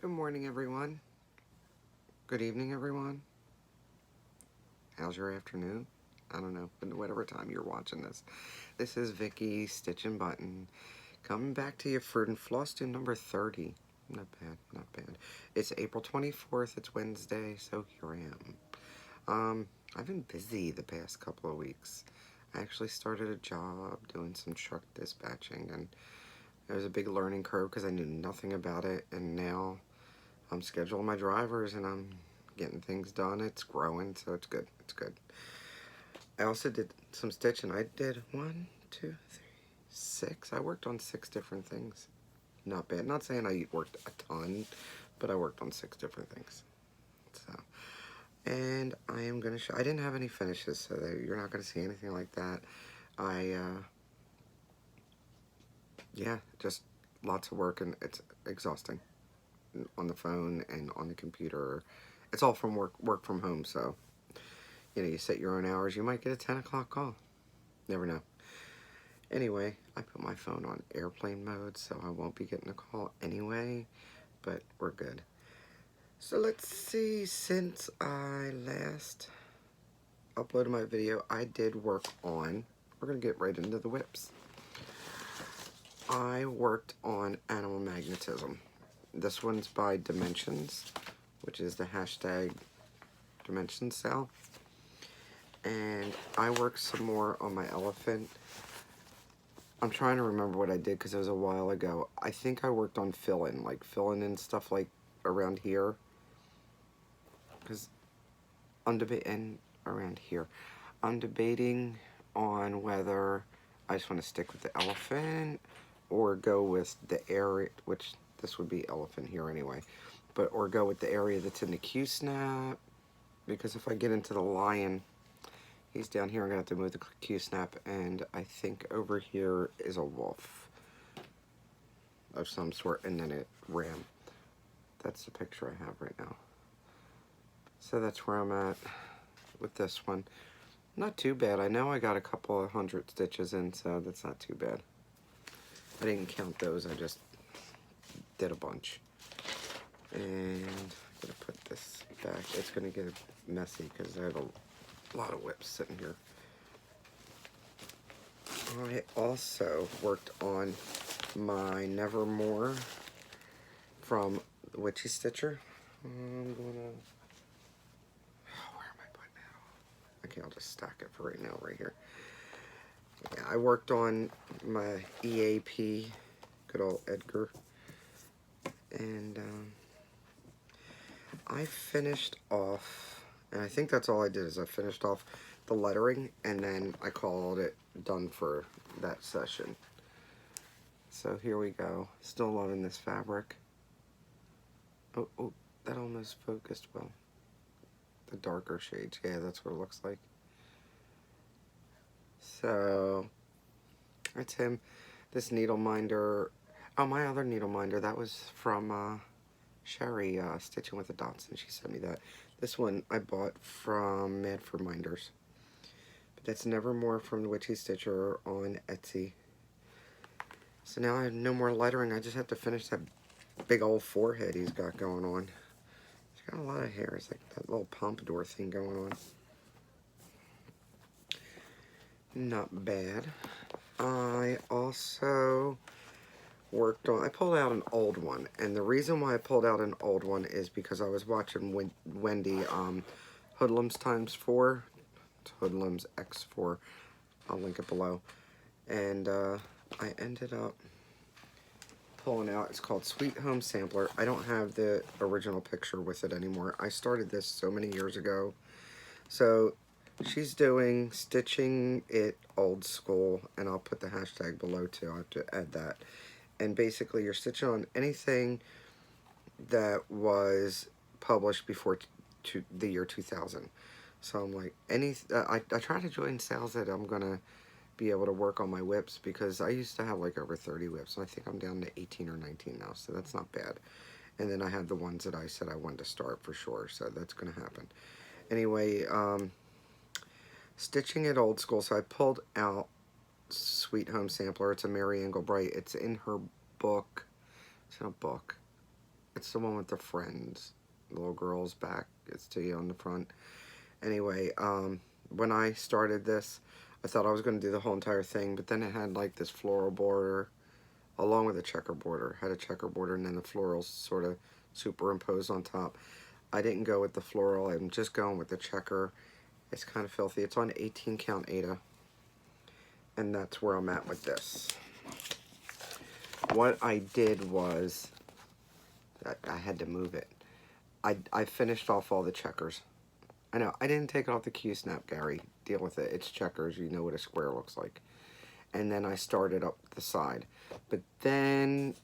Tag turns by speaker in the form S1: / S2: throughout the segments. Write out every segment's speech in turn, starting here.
S1: Good morning, everyone. Good evening, everyone. How's your afternoon? I don't know, but whatever time you're watching this. This is Vicky StitchNButton coming back to you for Flosstube number 30. Not bad, not bad. It's April 24th. It's Wednesday, so here I am. I've been busy the past couple of weeks. I actually started a job doing some truck dispatching, and it was a big learning curve because I knew nothing about it, and now I'm scheduling my drivers and I'm getting things done. It's growing, so it's good. It's good. I also did some stitching. I did 1, 2, 3, 6. I worked on 6 different things. Not bad. Not saying I worked a ton, but I worked on 6 different things. So, and I am gonna show. I didn't have any finishes, so you're not gonna see anything like that. Yeah, just lots of work, and it's exhausting on the phone and on the computer. It's all from work from home, so you set your own hours. You might get a 10 o'clock call. Never know. Anyway, I put my phone on airplane mode, so I won't be getting a call anyway, but we're good. So let's see, since I last uploaded my video, I did work on, we're going to get right into the whips. I worked on animal magnetism. This one's by Dimensions, which is the hashtag Dimensions sale. And I worked some more on my elephant. I'm trying to remember what I did because it was a while ago. I think I worked on filling in stuff like around here. Because I'm debating around here. I'm debating on whether I just want to stick with the elephant or go with the area, which this would be elephant here anyway, but or go with the area that's in the Q-snap, because if I get into the lion, he's down here, I'm gonna have to move the Q-snap, and I think over here is a wolf of some sort, and then a ram. That's the picture I have right now. So that's where I'm at with this one. Not too bad. I know I got a couple of 100 stitches in, so that's not too bad. I didn't count those, I just did a bunch. And I'm gonna put this back. It's gonna get messy because I have a lot of whips sitting here. I also worked on my Nevermore from Witchy Stitcher. I'm gonna, where am I putting it? Okay, I'll just stack it for right now, right here. Yeah, I worked on my EAP, good old Edgar, and I finished off, and I think that's all I did, is I finished off the lettering, and then I called it done for that session. So here we go. Still loving this fabric. Oh, that almost focused well. The darker shades, yeah, that's what it looks like. So that's him. This needle minder, oh, my other needle minder, that was from Sherry, Stitching with the Dots, and she sent me that. This one I bought from Mad for Minders. But that's Nevermore from the Witchy Stitcher on Etsy. So now I have no more lettering. I just have to finish that big old forehead he's got going on. He's got a lot of hair. It's like that little pompadour thing going on. Not bad. I also worked on, I pulled out an old one, and the reason why I pulled out an old one is because I was watching Wendy Hoodlums ×4, Hoodlums X4, I'll link it below, and I ended up pulling out, it's called Sweet Home Sampler. I don't have the original picture with it anymore. I started this so many years ago. So she's doing stitching it old school, and I'll put the hashtag below too. I have to add that. And basically you're stitching on anything that was published before the year 2000. So I'm like, I try to join sales that I'm gonna be able to work on my whips, because I used to have like over 30 whips, and I think I'm down to 18 or 19 now, so that's not bad. And then I have the ones that I said I wanted to start for sure, so that's gonna happen. Anyway, stitching it old school, so I pulled out Sweet Home Sampler. It's a Mary Englebright. It's in her book. It's in a book. It's the one with the friends. The little girl's back. It's to you on the front. Anyway, when I started this, I thought I was going to do the whole entire thing, but then it had like this floral border along with a checker border. Had a checker border and then the florals sort of superimposed on top. I didn't go with the floral. I'm just going with the checker. It's kind of filthy. It's on 18 count Aida. And that's where I'm at with this. What I did was, I had to move it. I finished off all the checkers. I know, I didn't take it off the Q-snap, Gary. Deal with it. It's checkers. You know what a square looks like. And then I started up the side. But then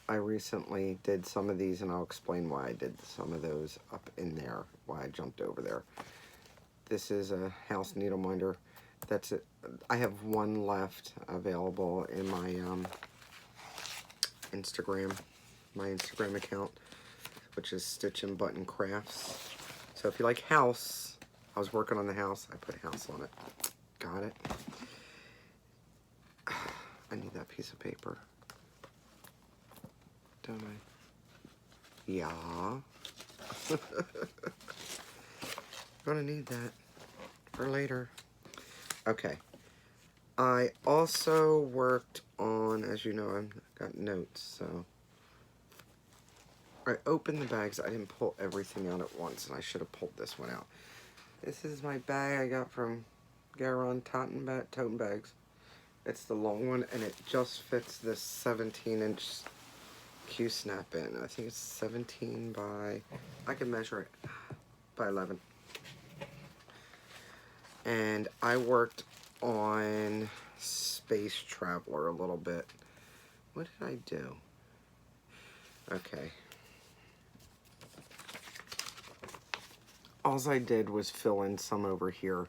S1: I recently did some of these, and I'll explain why I did some of those up in there, why I jumped over there. This is a house needle minder. That's it. I have one left available in my Instagram account, which is StitchNButton Crafts. So if you like house, I was working on the house. I put house on it. Got it. I need that piece of paper. Don't I? Yeah. Gonna need that for later. Okay. I also worked on, as you know, I've got notes, so I opened the bags. I didn't pull everything out at once, and I should have pulled this one out. This is my bag I got from Garon Toten Bags. It's the long one, and it just fits this 17-inch Q-snap in. I think it's 17 by, I can measure it, by 11. And I worked on Space Traveler a little bit. What did I do? Okay. All I did was fill in some over here.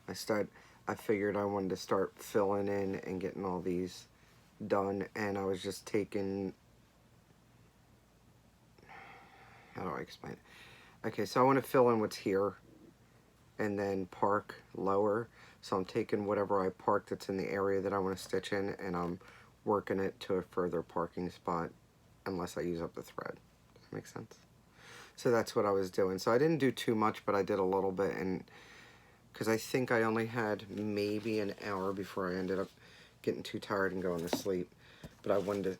S1: I figured I wanted to start filling in and getting all these done, and I was just taking, how do I explain it? Okay, so I want to fill in what's here and then park lower. So I'm taking whatever I parked that's in the area that I want to stitch in, and I'm working it to a further parking spot unless I use up the thread. Does that make sense? So that's what I was doing. So I didn't do too much, but I did a little bit, and because I think I only had maybe an hour before I ended up getting too tired and going to sleep. But I wanted to,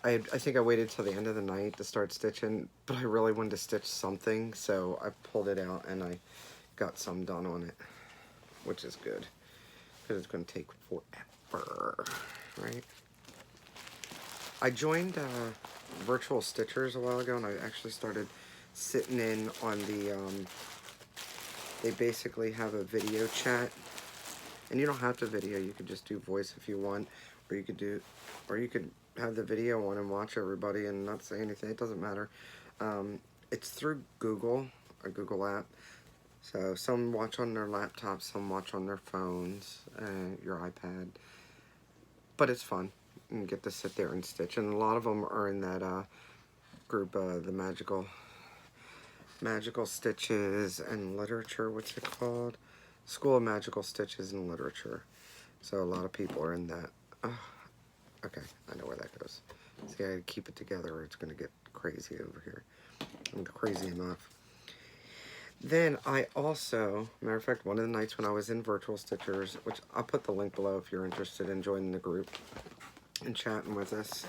S1: I think I waited till the end of the night to start stitching, but I really wanted to stitch something, so I pulled it out and I got some done on it, which is good, because it's going to take forever, right? I joined Virtual Stitchers a while ago, and I actually started sitting in on the, they basically have a video chat, and you don't have to video, you could just do voice if you want, or you could have the video on and watch everybody and not say anything. It doesn't matter. It's through Google, a Google app. So some watch on their laptops, some watch on their phones, your iPad. But it's fun. You get to sit there and stitch. And a lot of them are in that group, the Magical Stitches and Literature, what's it called? School of Magical Stitches and Literature. So a lot of people are in that. Okay, I know where that goes. See, I keep it together or it's going to get crazy over here. I'm crazy enough. Then I also, matter of fact, one of the nights when I was in Virtual Stitchers, which I'll put the link below if you're interested in joining the group and chatting with us.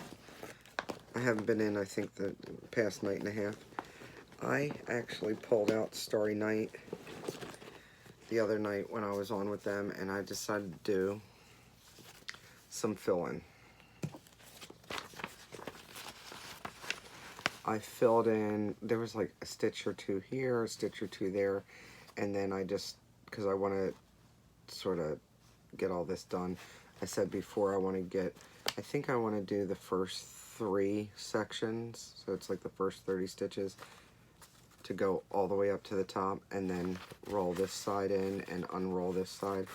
S1: I haven't been in, I think, the past night and a half. I actually pulled out Starry Night the other night when I was on with them, and I decided to do some fill-in. I filled in, there was like a stitch or two here, a stitch or two there, and then I just, because I want to sort of get all this done, I said before I want to get, I think I want to do the first 3 sections, so it's like the first 30 stitches, to go all the way up to the top, and then roll this side in and unroll this side,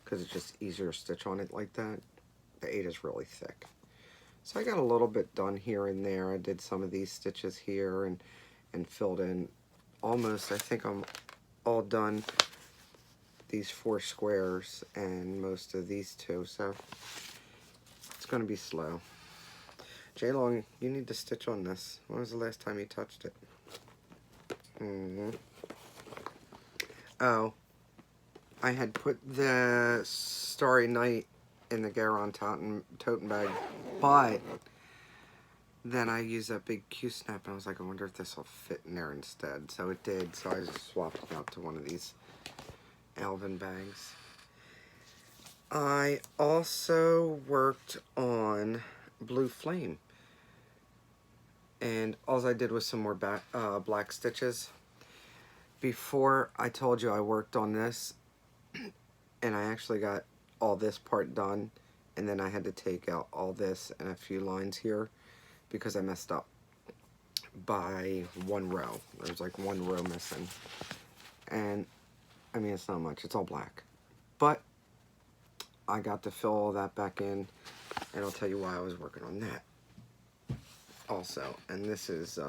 S1: because it's just easier to stitch on it like that. The 8 is really thick. So I got a little bit done here and there. I did some of these stitches here and filled in almost, I think I'm all done these 4 squares and most of these 2, so it's going to be slow. J-Long, you need to stitch on this. When was the last time you touched it? Oh, I had put the Starry Night in the Garon toten bag, but then I used that big Q-snap and I was like, I wonder if this will fit in there instead. So it did, so I just swapped it out to one of these Alvin bags. I also worked on Blue Flame, and all I did was some more black stitches. Before I told you I worked on this, and I actually got all this part done, and then I had to take out all this and a few lines here because I messed up by one row. There's like one row missing, and I mean, it's not much, it's all black, but I got to fill all that back in, and I'll tell you why I was working on that also. And this is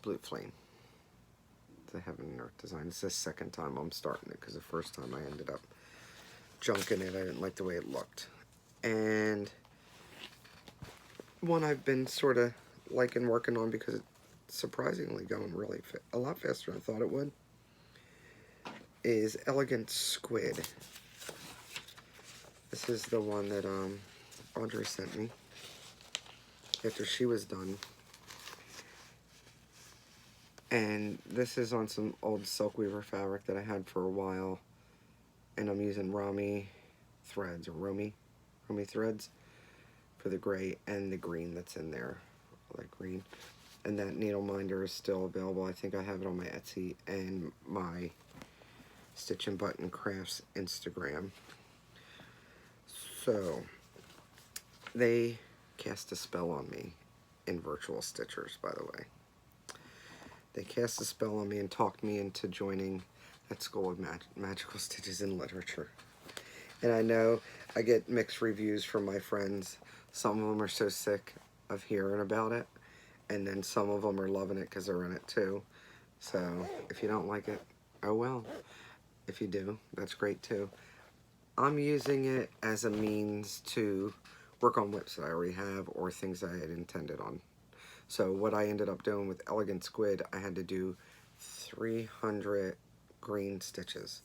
S1: Blue Flame, the Heaven and Earth design. It's the second time I'm starting it because the first time I ended up junking it. I didn't like the way it looked. And one I've been sort of liking working on because it's surprisingly going really a lot faster than I thought it would, is Elegant Squid. This is the one that Audrey sent me after she was done. And this is on some old silk weaver fabric that I had for a while. And I'm using Romy threads, or Romy threads for the gray and the green that's in there. That green. And that needle minder is still available. I think I have it on my Etsy and my StitchNButton Crafts Instagram. So, they cast a spell on me in Virtual Stitchers, by the way. They cast a spell on me and talked me into joining that School of Magical Stitches in Literature. And I know I get mixed reviews from my friends. Some of them are so sick of hearing about it, and then some of them are loving it because they're in it too. So, if you don't like it, oh well. If you do, that's great too. I'm using it as a means to work on whips that I already have or things that I had intended on. So what I ended up doing with Elegant Squid, I had to do 300 green stitches.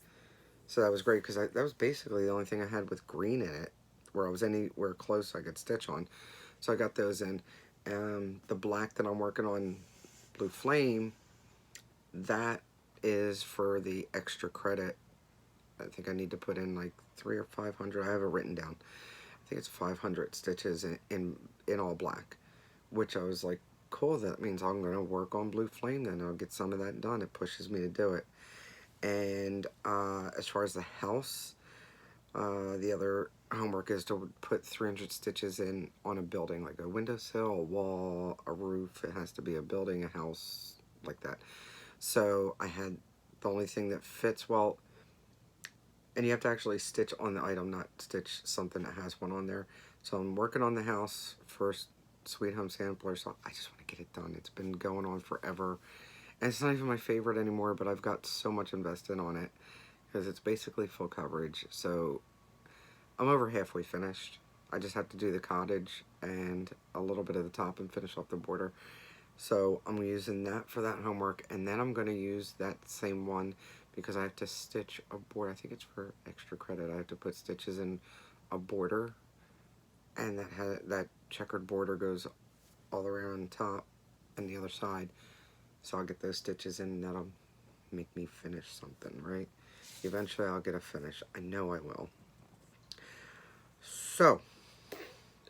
S1: So that was great because that was basically the only thing I had with green in it, where I was anywhere close I could stitch on. So I got those in. The black that I'm working on, Blue Flame, that is for the extra credit. I think I need to put in like 300 or 500. I have it written down. I think it's 500 stitches in all black, which I was like, cool, that means I'm going to work on Blue Flame then. I'll get some of that done. It pushes me to do it. And as far as the house, the other homework is to put 300 stitches in on a building, like a windowsill, a wall, a roof. It has to be a building, a house, like that. So I had the only thing that fits, well, and you have to actually stitch on the item, not stitch something that has one on there. So I'm working on the house first, Sweet Home Sampler, so I just want to get it done. It's been going on forever. And it's not even my favorite anymore, but I've got so much invested on it because it's basically full coverage. So I'm over halfway finished. I just have to do the cottage and a little bit of the top and finish off the border. So I'm using that for that homework, and then I'm going to use that same one because I have to stitch a border. I think it's for extra credit. I have to put stitches in a border, and that checkered border goes all around top and the other side. So I'll get those stitches in, and that'll make me finish something, right? Eventually I'll get a finish. I know I will. So,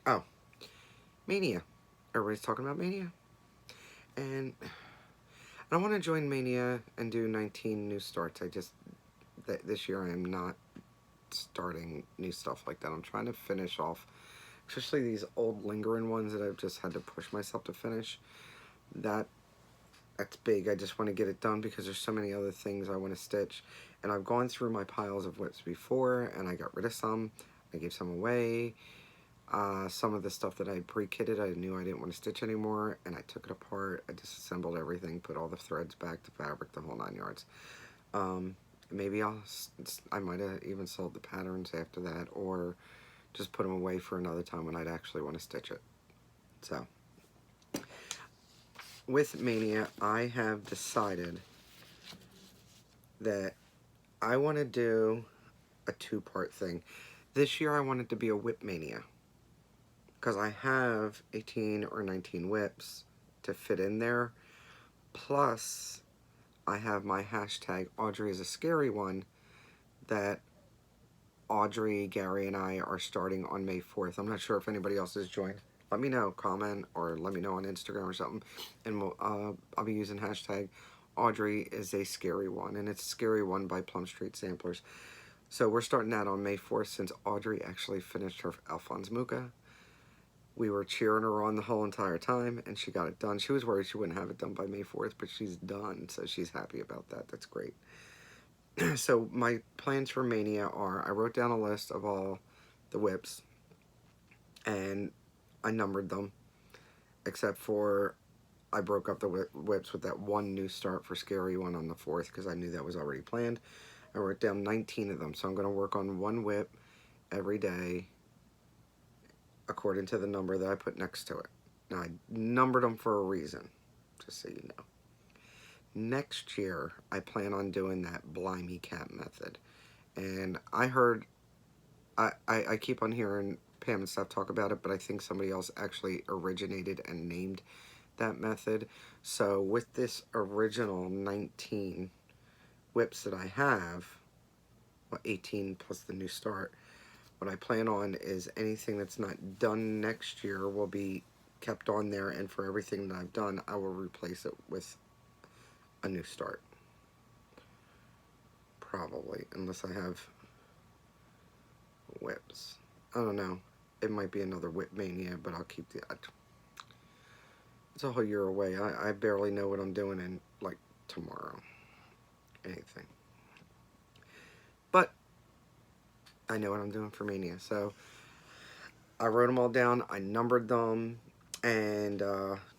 S1: oh, Mania. Everybody's talking about Mania. And I want to join Mania and do 19 new starts. This year I am not starting new stuff like that. I'm trying to finish off, especially these old lingering ones that I've just had to push myself to finish. That's big. I just want to get it done because there's so many other things I want to stitch. And I've gone through my piles of whips before, and I got rid of some. I gave some away. Some of the stuff that I had pre-kitted, I knew I didn't want to stitch anymore, and I took it apart. I disassembled everything, put all the threads back to fabric, the whole 9 yards. Maybe I might have even sold the patterns after that, or just put them away for another time when I'd actually want to stitch it. So, with Mania, I have decided that I want to do a two-part thing. This year I want it to be a whip mania, because I have 18 or 19 whips to fit in there. Plus, I have my hashtag Audrey is a scary one that Audrey, Gary, and I are starting on May 4th. I'm not sure if anybody else has joined. Let me know, comment, or let me know on Instagram or something, and I'll be using hashtag Audrey is a scary one, and it's a scary one by Plum Street Samplers. So we're starting that on May 4th, since Audrey actually finished her Alphonse Mucha. We were cheering her on the whole entire time, and she got it done. She was worried she wouldn't have it done by May 4th, but she's done, so she's happy about that. That's great. So my plans for Mania are, I wrote down a list of all the whips, and I numbered them, except for I broke up the whips with that one new start for Scary One on the 4th, because I knew that was already planned. I wrote down 19 of them, so I'm going to work on one whip every day according to the number that I put next to it. Now, I numbered them for a reason, just so you know. Next year, I plan on doing that Blimey Cat method. And I heard, I keep on hearing Pam and stuff talk about it, but I think somebody else actually originated and named that method. So with this original 19 whips that I have, well, 18 plus the new start, what I plan on is anything that's not done next year will be kept on there, and for everything that I've done, I will replace it with a new start. Probably, unless I have whips. I don't know. It might be another whip mania, but I'll keep the... It's a whole year away. I barely know what I'm doing in, like, tomorrow. Anything. But I know what I'm doing for Mania. So I wrote them all down. I numbered them. And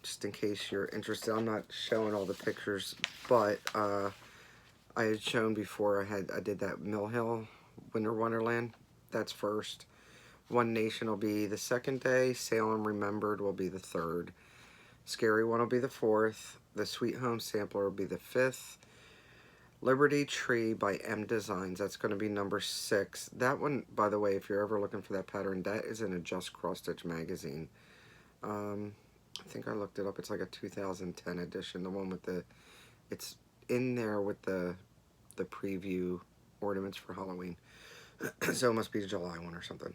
S1: just in case you're interested, I'm not showing all the pictures, but I had shown before I did that Mill Hill Winter Wonderland. That's first. One Nation will be the second day. Salem Remembered will be the third. Scary One will be the fourth. The Sweet Home Sampler will be the fifth. Liberty Tree by M Designs, that's going to be number 6. That one, by the way, if you're ever looking for that pattern, that is in a Just Cross Stitch magazine. I think I looked it up. It's like a 2010 edition. The one with the, it's in there with the preview ornaments for Halloween. So it must be the July one or something.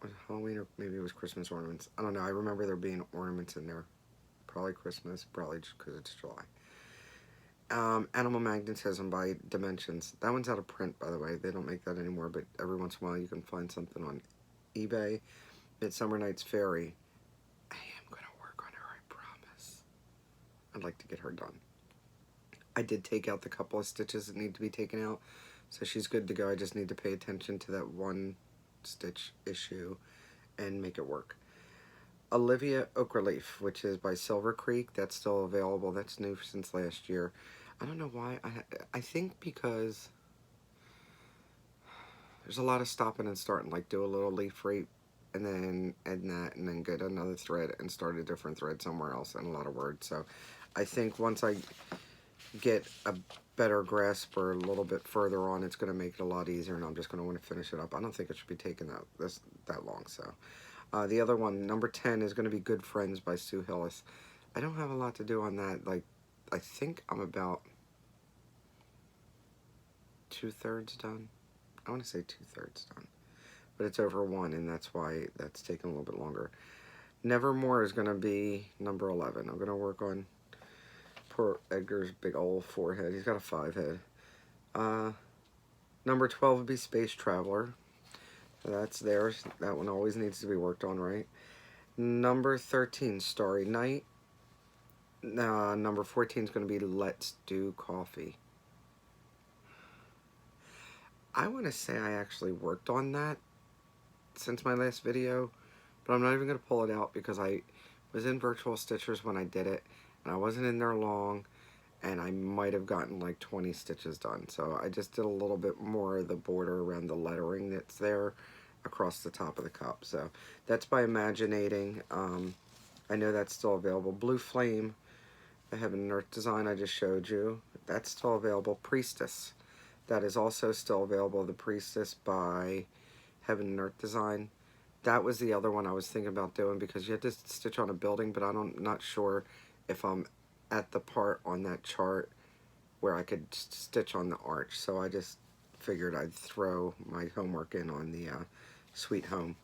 S1: Was it Halloween, or maybe it was Christmas ornaments? I don't know. I remember there being ornaments in there. Probably Christmas, probably just because it's July. Animal Magnetism by Dimensions. That one's out of print, by the way. They don't make that anymore, but every once in a while you can find something on eBay. Midsummer Night's Fairy. I am going to work on her, I promise. I'd like to get her done. I did take out the couple of stitches that need to be taken out, so she's good to go. I just need to pay attention to that one stitch issue and make it work. Olivia Ochre Leaf, which is by Silver Creek. That's still available. That's new since last year. I don't know why. I think because there's a lot of stopping and starting, like do a little leaf rate and then end that and then get another thread and start a different thread somewhere else, and a lot of words. So I think once I get a better grasp or a little bit further on, it's going to make it a lot easier, and I'm just going to want to finish it up. I don't think it should be taking that long. So the other one, number 10, is going to be Good Friends by Sue Hillis. I don't have a lot to do on that. Like, I think I'm about 2/3 done. I want to say 2/3 done, but it's over 1, and that's why that's taking a little bit longer. Nevermore is going to be number 11. I'm going to work on poor Edgar's big old forehead. He's got a 5 head. Number 12 would be Space Traveler. So that's theirs. That one always needs to be worked on, right? Number 13, Starry Night. Number 14 is going to be Let's Do Coffee. I want to say I actually worked on that since my last video, but I'm not even going to pull it out because I was in Virtual Stitchers when I did it, and I wasn't in there long, and I might have gotten like 20 stitches done. So I just did a little bit more of the border around the lettering that's there, across the top of the cup. So that's by Imaginating. I know that's still available. Blue Flame, the Heaven and Earth design I just showed you, that's still available. Priestess, that is also still available. The Priestess by Heaven and Earth design. That was the other one I was thinking about doing because you had to stitch on a building, but I'm not sure if I'm at the part on that chart where I could stitch on the arch. So I just figured I'd throw my homework in on the Sweet Home.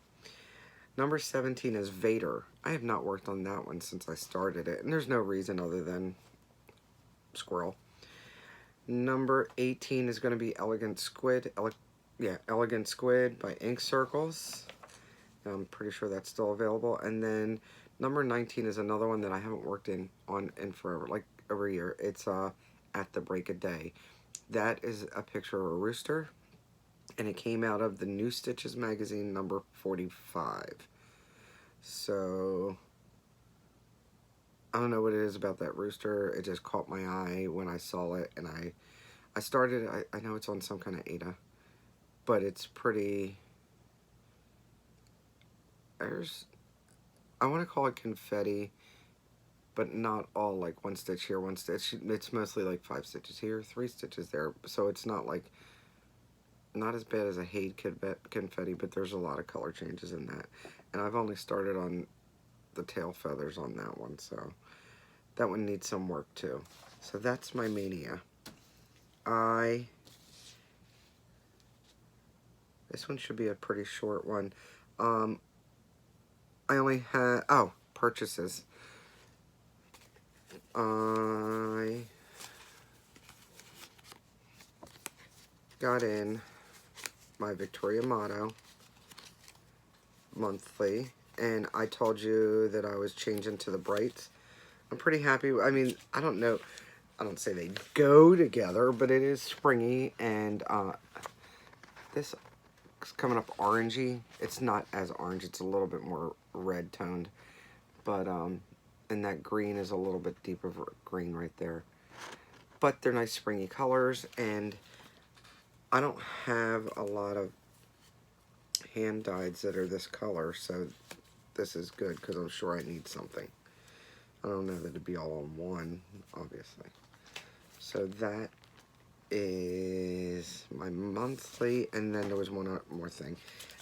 S1: Number 17 is Vader. I have not worked on that one since I started it, and there's no reason other than squirrel. Number 18 is going to be Elegant Squid. Elegant Squid by Ink Circles. I'm pretty sure that's still available. And then number 19 is another one that I haven't worked on in forever, like over a year. It's At the Break of Day. That is a picture of a rooster, and it came out of the New Stitches magazine number 45. So I don't know what it is about that rooster. It just caught my eye when I saw it, and I started, I know it's on some kind of Ada, but it's pretty, I want to call it confetti, but not all like one stitch here, one stitch. It's mostly like 5 stitches here, 3 stitches there, so it's not like, not as bad as a Hade confetti, but there's a lot of color changes in that. And I've only started on the tail feathers on that one, so that one needs some work too. So that's my mania. This one should be a pretty short one. I only had, purchases. I got in my Victoria Motto monthly, and I told you that I was changing to the brights. I'm pretty happy. I mean, I don't know, I don't say they go together, but it is springy, and this is coming up orangey. It's not as orange, it's a little bit more red toned, but and that green is a little bit deeper green right there. But they're nice springy colors, and I don't have a lot of hand dyeds that are this color, so this is good because I'm sure I need something. I don't know that it'd be all on one, obviously. So that is my monthly, and then there was one more thing.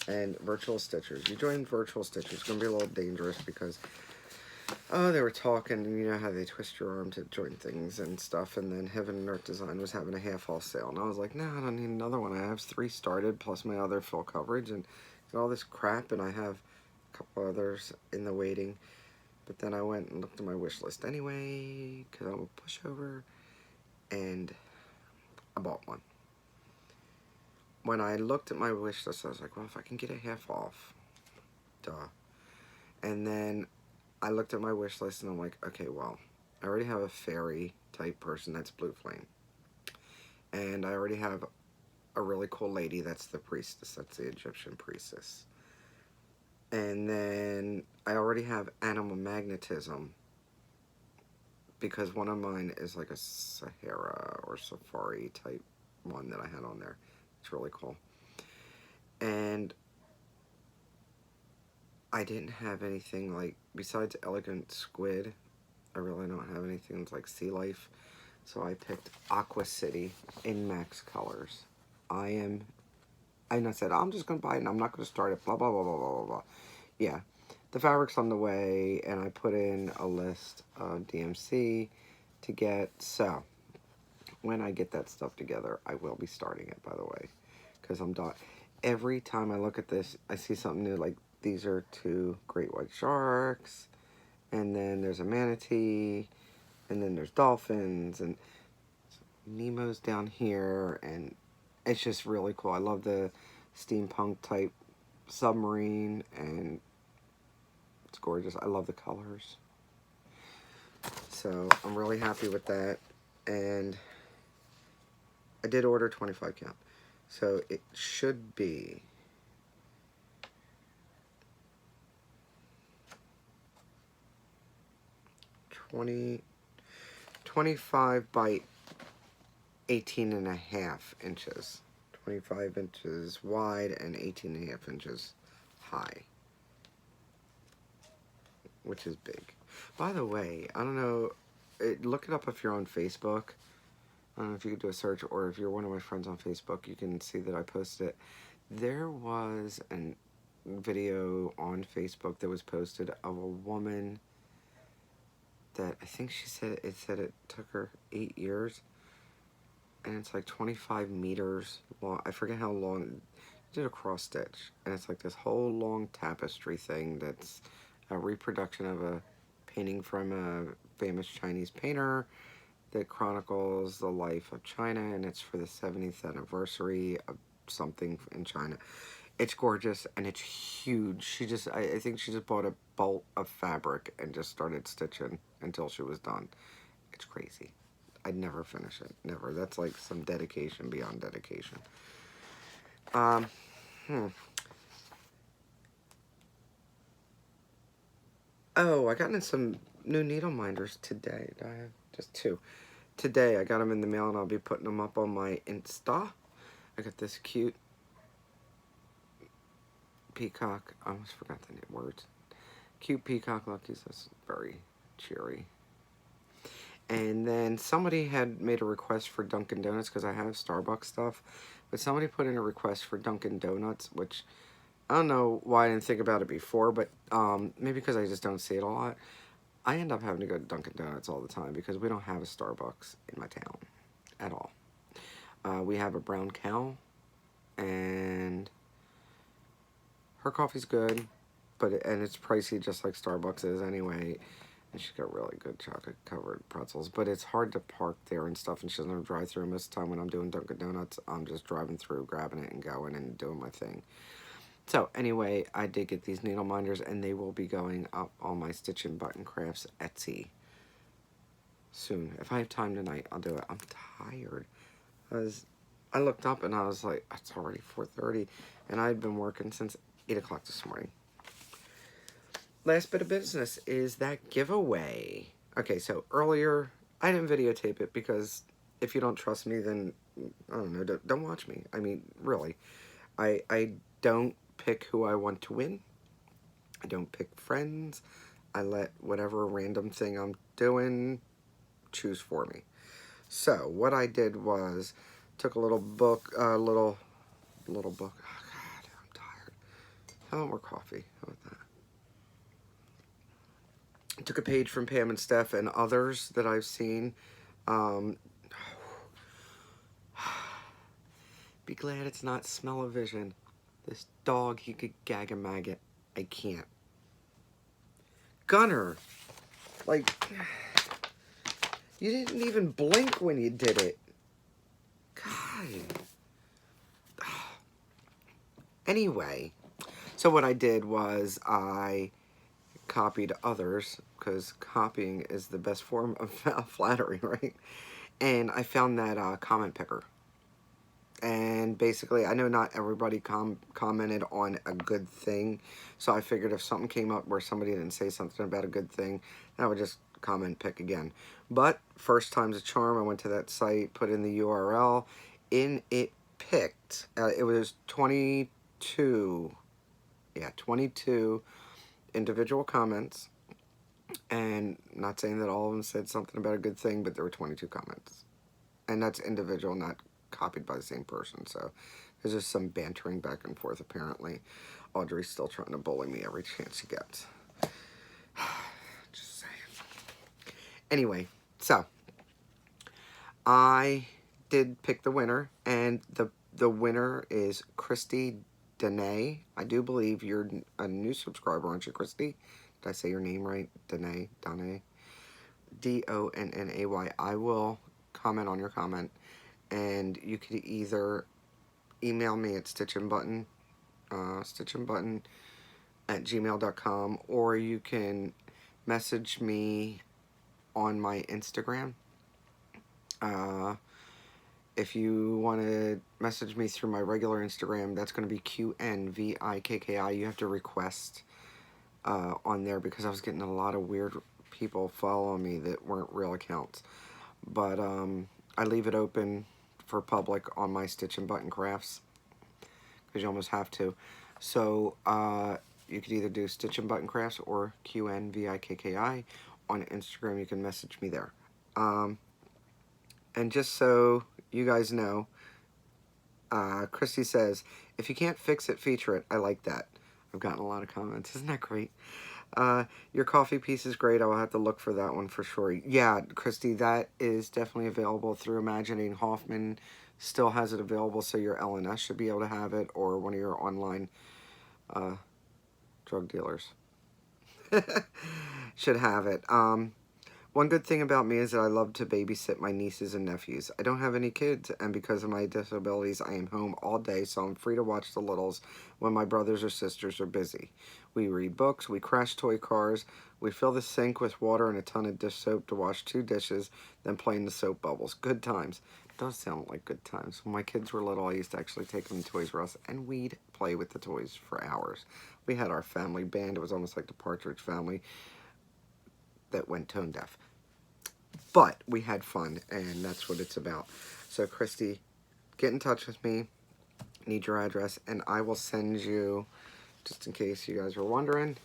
S1: And Virtual Stitchers. You join Virtual Stitchers. It's going to be a little dangerous because, they were talking, and you know how they twist your arm to join things and stuff, and then Heaven and Earth Design was having a half-off sale, and I was like, no, I don't need another one. I have 3 started, plus my other full coverage, and all this crap, and I have a couple others in the waiting. But then I went and looked at my wish list anyway, because I'm a pushover, and I bought one. When I looked at my wish list, I was like, well, if I can get a half off, duh. And then I looked at my wish list, and I'm like, okay, well, I already have a fairy type person, that's Blue Flame. And I already have a really cool lady, that's the priestess, that's the Egyptian priestess. And then I already have Animal Magnetism, because one of mine is like a Sahara or Safari type one that I had on there. It's really cool. And I didn't have anything like, besides Elegant Squid, I really don't have anything that's like Sea Life. So I picked Aqua City in Max Colors. And I said, I'm just going to buy it and I'm not going to start it, blah, blah, blah, blah, blah, blah, blah. Yeah, the fabric's on the way, and I put in a list of DMC to get. So when I get that stuff together, I will be starting it, by the way, because I'm done. Every time I look at this, I see something new, like these are 2 great white sharks, and then there's a manatee, and then there's dolphins, and Nemo's down here, and it's just really cool. I love the steampunk type submarine, and it's gorgeous. I love the colors. So I'm really happy with that. And I did order 25 count. So it should be 25 by 18.5 inches. 25 inches wide and 18.5 inches high, which is big. By the way, I don't know, look it up if you're on Facebook. I don't know if you could do a search, or if you're one of my friends on Facebook, you can see that I posted it. There was a video on Facebook that was posted of a woman that I think she said it took her 8 years, and it's like 25 meters long. I forget how long. Did a cross stitch, and it's like this whole long tapestry thing that's a reproduction of a painting from a famous Chinese painter that chronicles the life of China, and it's for the 70th anniversary of something in China. It's gorgeous, and it's huge. I think she just bought a bolt of fabric and just started stitching until she was done. It's crazy. I'd never finish it. Never. That's like some dedication beyond dedication. Oh, I got in some new needle minders today. I have just 2. Today, I got them in the mail, and I'll be putting them up on my Insta. I got this cute peacock. I almost forgot the words. Cute peacock luckies. That's very cheery. And then somebody had made a request for Dunkin' Donuts, because I have Starbucks stuff. But somebody put in a request for Dunkin' Donuts, which I don't know why I didn't think about it before, but maybe because I just don't see it a lot. I end up having to go to Dunkin' Donuts all the time because we don't have a Starbucks in my town at all. We have a brown cow, and her coffee's good, and it's pricey just like Starbucks is anyway. And she's got really good chocolate-covered pretzels, but it's hard to park there and stuff, and she doesn't have a drive-through. Most of the time when I'm doing Dunkin' Donuts, I'm just driving through, grabbing it, and going and doing my thing. So anyway, I did get these needle minders, and they will be going up on my StitchNButton Crafts Etsy soon. If I have time tonight, I'll do it. I'm tired. I looked up and I was like, it's already 4:30, and I had been working since 8 o'clock this morning. Last bit of business is that giveaway. Okay, so earlier, I didn't videotape it because if you don't trust me, then, I don't know, don't watch me. I mean, really. I don't pick who I want to win. I don't pick friends. I let whatever random thing I'm doing choose for me. So what I did was took a little book, little book. Oh God, I'm tired. How about more coffee? How about that? I took a page from Pam and Steph and others that I've seen. Be glad it's not smell-o-vision. This dog, he could gag a maggot. I can't. Gunner, like, you didn't even blink when you did it. God. Anyway, so what I did was I copied others, because copying is the best form of flattery, right? And I found that comment picker. And basically, I know not everybody commented on a good thing, so I figured if something came up where somebody didn't say something about a good thing, I would just comment pick again. But first time's a charm. I went to that site, put in the URL, and it picked. It was 22 individual comments, and not saying that all of them said something about a good thing, but there were 22 comments, and that's individual, not copied by the same person. So there's just some bantering back and forth apparently. Audrey's still trying to bully me every chance she gets. Just saying. Anyway, so I did pick the winner, and the winner is Christy Danae. I do believe you're a new subscriber, aren't you, Christy? Did I say your name right? Danae. D-O-N-N-A-Y. I will comment on your comment, and you could either email me at StitchNButton, StitchNButton@gmail.com, or you can message me on my Instagram. If you want to message me through my regular Instagram, that's going to be QNVIKKI. You have to request on there, because I was getting a lot of weird people following me that weren't real accounts. But I leave it open for public on my StitchNButton crafts, because you almost have to. So you could either do StitchNButton crafts or QNVIKKI on Instagram. You can message me there. And just so you guys know, Christy says, if you can't fix it, feature it. I like that. I've gotten a lot of comments. Isn't that great? Your coffee piece is great. I will have to look for that one for sure. Yeah, Christy, that is definitely available through Imagining Hoffman. Still has it available, so your LNS should be able to have it, or one of your online drug dealers should have it. One good thing about me is that I love to babysit my nieces and nephews. I don't have any kids, and because of my disabilities, I am home all day, so I'm free to watch the littles when my brothers or sisters are busy. We read books, we crash toy cars, we fill the sink with water and a ton of dish soap to wash 2 dishes, then play in the soap bubbles. Good times. It does sound like good times. When my kids were little, I used to actually take them to Toys R Us, and we'd play with the toys for hours. We had our family band. It was almost like the Partridge Family that went tone deaf. But we had fun, and that's what it's about. So, Christy, get in touch with me. Need your address, and I will send you, just in case you guys were wondering,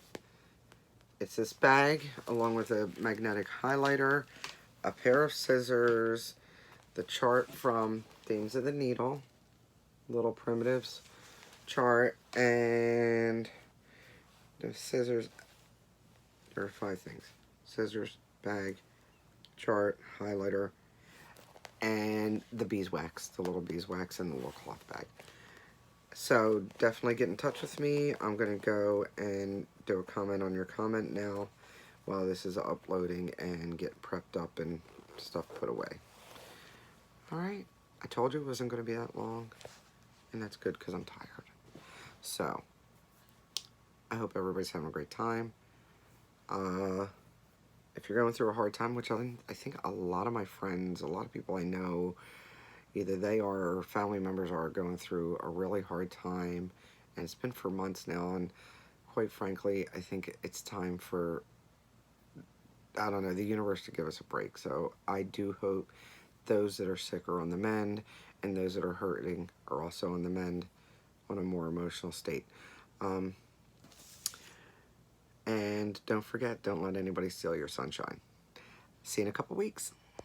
S1: it's this bag, along with a magnetic highlighter, a pair of scissors, the chart from Themes of the Needle, Little Primitives chart, and the scissors. There are 5 things. Scissors, bag, chart, highlighter, and the beeswax, the little beeswax in the little cloth bag. So definitely get in touch with me. I'm going to go and do a comment on your comment now while this is uploading and get prepped up and stuff put away. Alright, I told you it wasn't going to be that long, and that's good because I'm tired. So, I hope everybody's having a great time. If you're going through a hard time, which I think a lot of my friends, a lot of people I know, either they are or family members are going through a really hard time, and it's been for months now, and quite frankly, I think it's time for, I don't know, the universe to give us a break. So I do hope those that are sick are on the mend, and those that are hurting are also on the mend on a more emotional state. And don't forget, don't let anybody steal your sunshine. See you in a couple weeks.